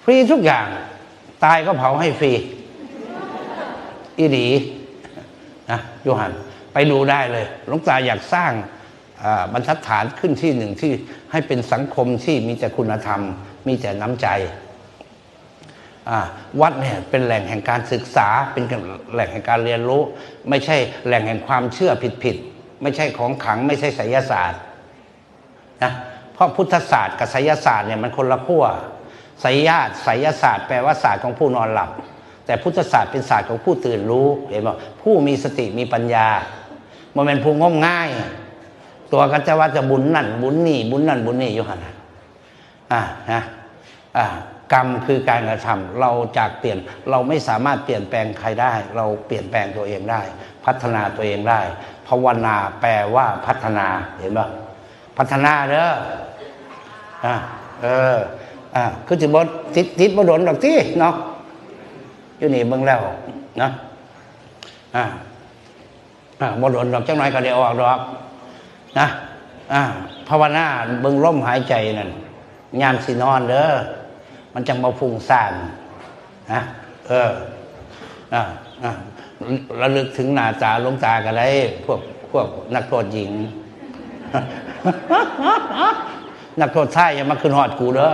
ฟรีทุกอย่างตายก็เผาให้ฟรีอีหลีนะโยหันไปดูได้เลยหลวงตาอยากสร้างบรรทัดฐานขึ้นที่หนึ่งที่ให้เป็นสังคมที่มีแต่คุณธรรมมีแต่น้ำใจวัดเนี่ยเป็นแหล่งแห่งการศึกษาเป็นแหล่งแห่งการเรียนรู้ไม่ใช่แหล่งแห่งความเชื่อผิดไม่ใช่ของขลังไม่ใช่ไสยศาสตร์นะเพราะพุทธศาสตร์กับไสยศาสตร์เนี่ยมันคนละขั้วไสยศาสตร์แปลว่าศาสตร์ของผู้นอนหลับแต่พุทธศาสตร์เป็นศาสตร์ของผู้ตื่นรู้เห็นไหมผู้มีสติมีปัญญามันเป็นผู้งมง่ายตัวกันจะว่าจะบุญนั่นบุญนี่บุญนั่นบุญนี่อยู่ขนาดกรรมคือการกระทำเราจากเปลี่ยนเราไม่สามารถเปลี่ยนแปลงใครได้เราเปลี่ยนแปลงตัวเองได้พัฒนาตัวเองได้ภาวนาแปลว่าพัฒนาเห็นป่ะพัฒนาเด้อคือจะบดติดบดดอกที่เนาะอยู่นี่เบิ่งแล้วนะบดดดอกจังหน่อยก็ได้ออกดอกนะภาวนาเบิ่งลมหายใจนั่นยามสินอนเด้อมันจังมาฟุ้งซ่านนะระลึกถึงหน้าตาหลวงตากันได้พวกนักโทษหญิง นักโทษชายอย่ามาขึ้นหอดกูเด้อ